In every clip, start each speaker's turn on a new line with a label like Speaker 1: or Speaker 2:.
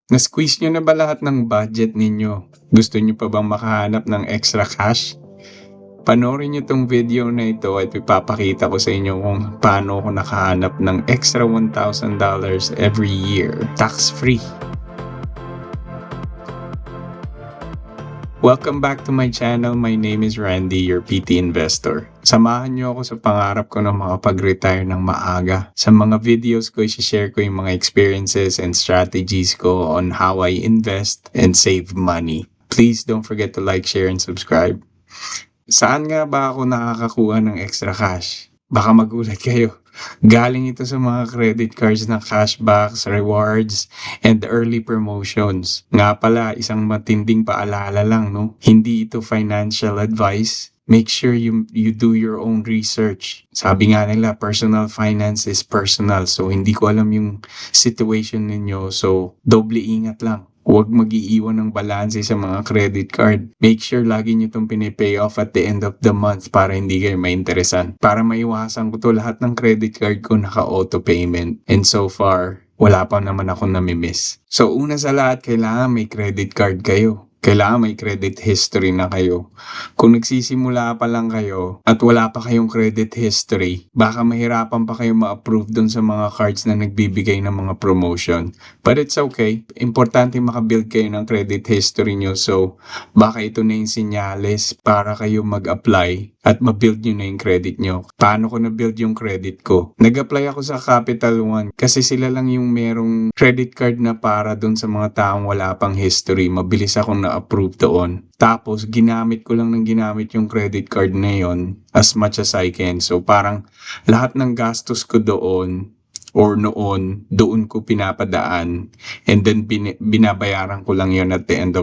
Speaker 1: Na-squeeze niyo na ba lahat ng budget ninyo? Gusto niyo pa bang makahanap ng extra cash? Panoorin niyo 'tong video na ito at ipapakita ko sa inyo kung paano ako nakahanap ng extra $1,000 every year, tax-free. Welcome back to my channel. My name is Randy, your PT investor. Samahan niyo ako sa pangarap ko na makapag-retire ng maaga. Sa mga videos ko, i-share ko yung mga experiences and strategies ko on how I invest and save money. Please don't forget to like, share, and subscribe. Saan nga ba ako nakakakuha ng extra cash? Baka magulat kayo. Galing ito sa mga credit cards na cashbacks, rewards, and early promotions. Nga pala, isang matinding paalala lang, no? Hindi ito financial advice. Make sure you do your own research. Sabi nga nila, personal finance is personal. So, hindi ko alam yung situation ninyo. So, doble ingat lang. Huwag mag-iiwan ng balanse sa mga credit card. Make sure lagi nyo itong pinipay off at the end of the month para hindi kayo mainteresan. Para maiwasan ko to, lahat ng credit card ko naka-auto payment. And so far, wala pa naman akong namimiss. So una sa lahat, kailangan may credit card kayo. Kailangan may credit history na kayo. Kung nagsisimula pa lang kayo at wala pa kayong credit history, baka mahirapan pa kayo ma-approve dun sa mga cards na nagbibigay ng mga promotion. But it's okay. Importante makabuild kayo ng credit history nyo. So, baka ito na yung senyales para kayo mag-apply at ma-build nyo na yung credit nyo. Paano ko na-build yung credit ko? Nag-apply ako sa Capital One kasi sila lang yung merong credit card na para dun sa mga taong wala pang history. Mabilis akong na-approve doon. Tapos, ginamit ko lang ng ginamit yung credit card na yon as much as I can. So, parang lahat ng gastos ko doon doon ko pinapadaan, and then binabayaran ko lang yon at the end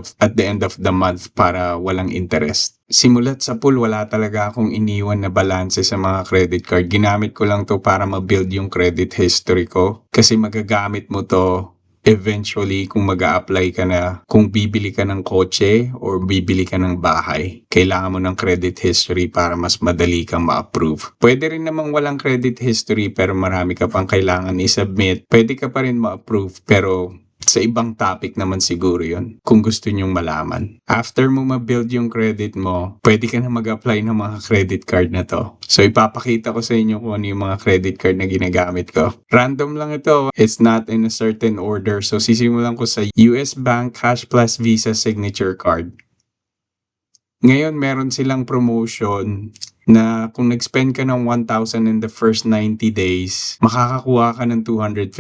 Speaker 1: of the month para walang interest. Simulat sa pool, wala talaga akong iniwan na balanse sa mga credit card. Ginamit ko lang to para ma-build yung credit history ko kasi magagamit mo to eventually kung mag-a-apply ka na, kung bibili ka ng kotse or bibili ka ng bahay. Kailangan mo ng credit history para mas madali kang ma-approve. Pwede rin namang walang credit history pero marami ka pang kailangan i-submit. Pwede ka pa rin ma-approve pero sa ibang topic naman siguro yon kung gusto nyong malaman. After mo ma-build yung credit mo, pwede ka na mag-apply ng mga credit card na to. So ipapakita ko sa inyo kung ano yung mga credit card na ginagamit ko. Random lang ito. It's not in a certain order. So sisimulan ko sa US Bank Cash Plus Visa Signature Card. Ngayon meron silang promotion na kung nag-spend ka ng 1,000 in the first 90 days, makakakuha ka ng $250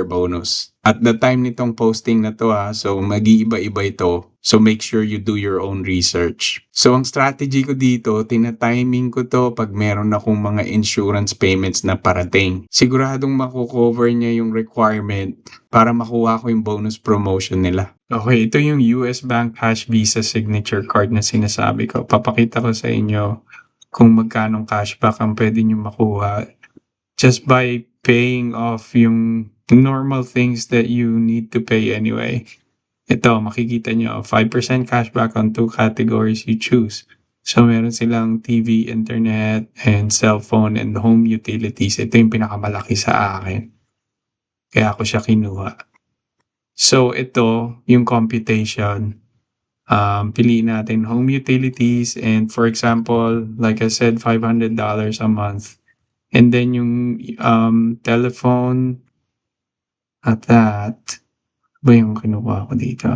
Speaker 1: bonus. At the time nitong posting na to so mag-iiba-iba ito. So make sure you do your own research. So ang strategy ko dito, tina-timing ko to pag meron akong mga insurance payments na parating. Siguradong makukover niya yung requirement para makuha ko yung bonus promotion nila. Okay, ito yung US Bank Cash Visa Signature Card na sinasabi ko. Papakita ko sa inyo kung magkanong cashback ang pwede nyo makuha just by paying off yung normal things that you need to pay anyway. Ito, makikita nyo, 5% cashback on 2 categories you choose. So, meron silang TV, internet, and cellphone, and home utilities. Ito yung pinakamalaki sa akin. Kaya ako siya kinuha. So, ito, yung computation. Piliin natin home utilities, and for example, like I said, $500 a month. And then yung telephone at that, ba yung kinuha ko dito?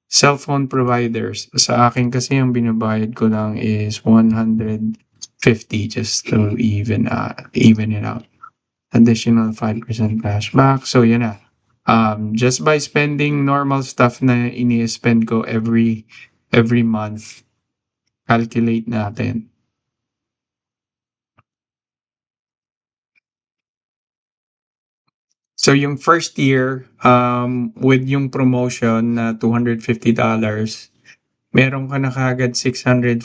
Speaker 1: Cellphone providers. Sa akin kasi yung binabayad ko lang is $150 just to even it out. Additional 5% cashback. So yan na. Just by spending normal stuff na ini-spend ko every month, calculate natin. So yung first year, with yung promotion na $250, meron ka na kagad $640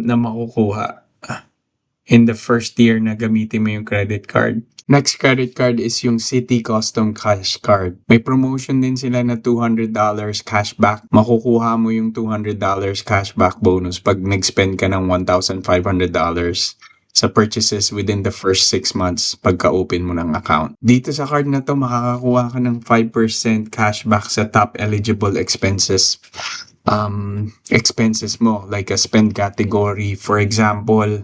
Speaker 1: na makukuha in the first year na gamitin mo yung credit card. Next credit card is yung Citi Custom Cash Card. May promotion din sila na $200 cashback. Makukuha mo yung $200 cashback bonus pag nag-spend ka ng $1,500. sa purchases within the first 6 months pagka-open mo ng account. Dito sa card na to, makakakuha ka ng 5% cashback sa top eligible expenses mo, like a spend category. For example,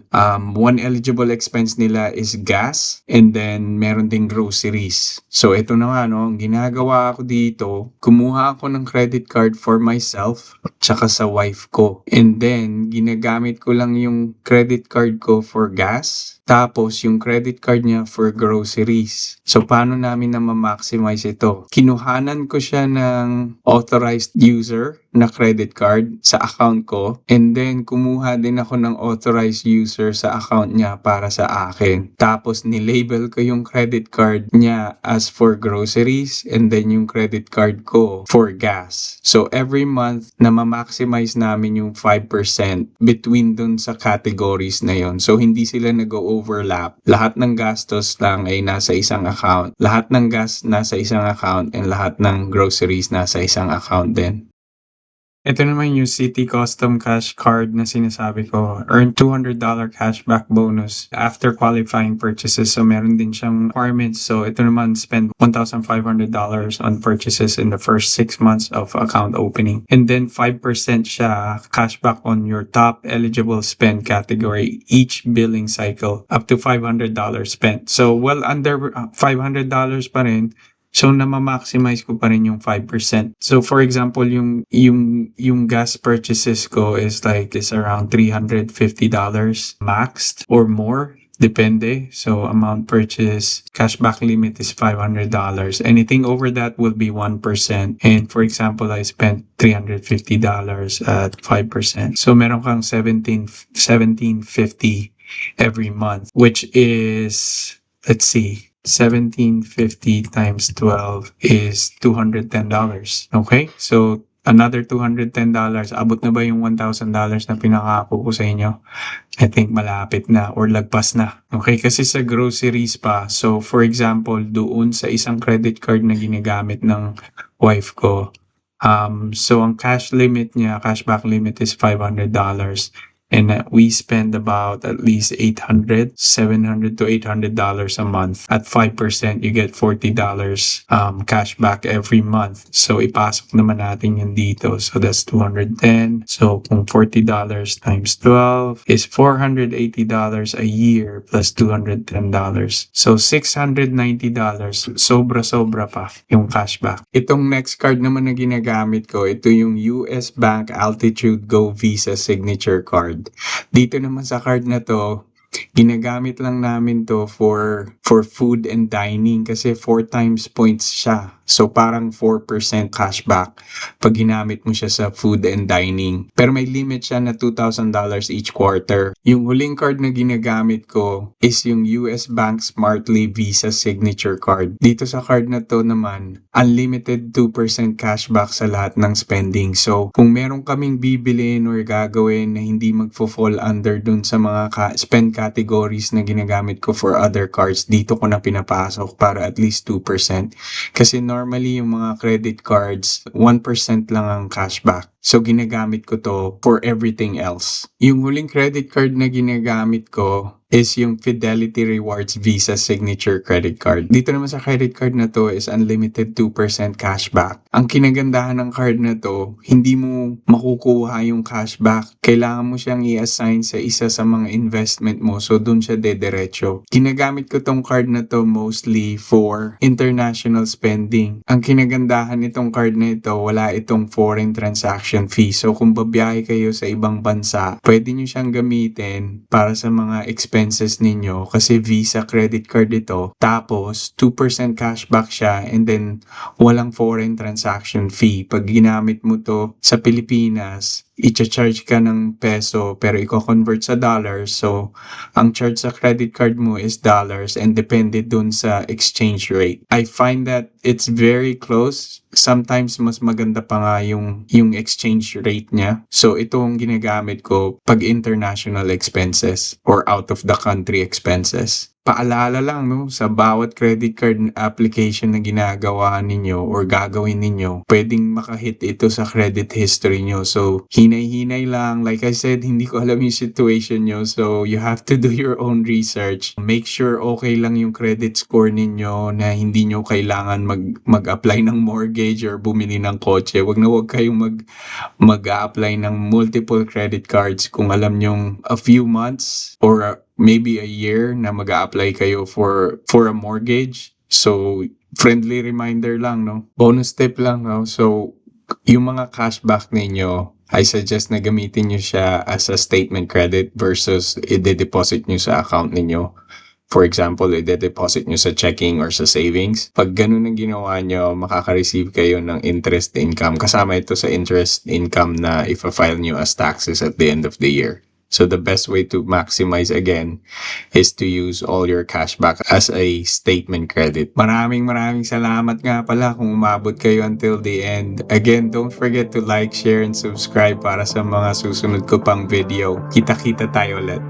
Speaker 1: one eligible expense nila is gas, and then meron ding groceries. So ito na nga, no, ang ginagawa ko dito, kumuha ako ng credit card for myself tsaka sa wife ko, and then ginagamit ko lang yung credit card ko for gas, tapos yung credit card niya for groceries. So paano namin na ma-maximize ito? Kinuhanan ko siya ng authorized user na credit card sa account ko, and then kumuha din ako ng authorized user sa account niya para sa akin. Tapos nilabel ko yung credit card niya as for groceries, and then yung credit card ko for gas. So every month na ma-maximize namin yung 5% between dun sa categories na yon. So hindi sila nag-overlap. Lahat ng gastos lang ay nasa isang account. Lahat ng gas nasa isang account, and lahat ng groceries nasa isang account din. Ito naman yung Citi Custom Cash Card na sinasabi ko. Earn $200 cashback bonus after qualifying purchases. So meron din siyang requirements. So ito naman, spend $1,500 on purchases in the first 6 months of account opening. And then 5% siya cashback on your top eligible spend category each billing cycle up to $500 spent. So well under $500 pa rin. So na-maximize ko pa rin yung 5%. So for example, yung gas purchases ko is around $350 maxed or more. Depende. So amount purchase, cashback limit is $500. Anything over that will be 1%. And for example, I spent $350 at 5%. So meron kang $1750 every month, which is, let's see, 1750 times 12 is $210. Okay? So, another $210. Abot na ba yung $1,000 na pinangako ko sa inyo? I think malapit na or lagpas na. Okay? Kasi sa groceries pa. So, for example, doon sa isang credit card na ginagamit ng wife ko, so ang cash limit niya, cashback limit is $500. And we spend about at least $700 to $800 a month. At 5%, you get $40 cash back every month. So ipasok naman natin yun dito. So that's $210. So kung $40 times 12 is $480 a year plus $210. So $690. Sobra-sobra pa yung cashback. Itong next card naman na ginagamit ko, ito yung US Bank Altitude Go Visa Signature Card. Dito naman sa card na to, ginagamit lang namin to for food and dining kasi 4 times points siya. So parang 4% cashback pag ginamit mo siya sa food and dining. Pero may limit siya na $2,000 each quarter. Yung huling card na ginagamit ko is yung US Bank Smartly Visa Signature Card. Dito sa card na to naman, unlimited 2% cashback sa lahat ng spending. So kung meron kaming bibilin or gagawin na hindi magfo-fall under dun sa mga spend categories na ginagamit ko for other cards, dito ko na pinapasok para at least 2%. Kasi normally yung mga credit cards, 1% lang ang cashback. So ginagamit ko to for everything else. Yung huling credit card na ginagamit ko is yung Fidelity Rewards Visa Signature Credit Card. Dito naman sa credit card na to is unlimited 2% cashback. Ang kinagandahan ng card na to, hindi mo makukuha yung cashback. Kailangan mo siyang i-assign sa isa sa mga investment mo, so dun siya dediretso. Ginagamit ko tong card na to mostly for international spending. Ang kinagandahan nitong card na ito, wala itong foreign transaction fee. So kung babiyahe kayo sa ibang bansa, pwede nyo siyang gamitin para sa mga expenses ninyo kasi Visa credit card ito. Tapos 2% cashback siya, and then walang foreign transaction fee. Pag ginamit mo to sa Pilipinas, i-charge ka ng peso pero i-convert sa dollars. So, ang charge sa credit card mo is dollars and depende dun sa exchange rate. I find that it's very close. Sometimes mas maganda pa nga yung exchange rate niya. So, ito ang ginagamit ko pag international expenses or out of the country expenses. paalala lang 'no, sa bawat credit card application na ginagawa ninyo or gagawin ninyo, puwedeng maka-hit ito sa credit history niyo. So, hinay-hinay lang. Like I said, hindi ko alam yung situation niyo, so you have to do your own research. Make sure okay lang yung credit score ninyo, na hindi niyo kailangan mag-apply ng mortgage or bumili ng kotse. Wag kayong mag-a-apply ng multiple credit cards kung alam niyong a few months or maybe a year na mag-a-apply kayo for a mortgage. So, friendly reminder lang, no? Bonus tip lang, no? So, yung mga cashback ninyo, I suggest na gamitin nyo siya as a statement credit versus i-deposit nyo sa account ninyo. For example, i-deposit nyo sa checking or sa savings. Pag ganun ang ginawa nyo, makaka-receive kayo ng interest income. Kasama ito sa interest income na ifa-file nyo as taxes at the end of the year. So the best way to maximize again is to use all your cashback as a statement credit. Maraming salamat nga pala kung umabot kayo until the end. Again, don't forget to like, share, and subscribe para sa mga susunod ko pang video. Kita-kita tayo ulit.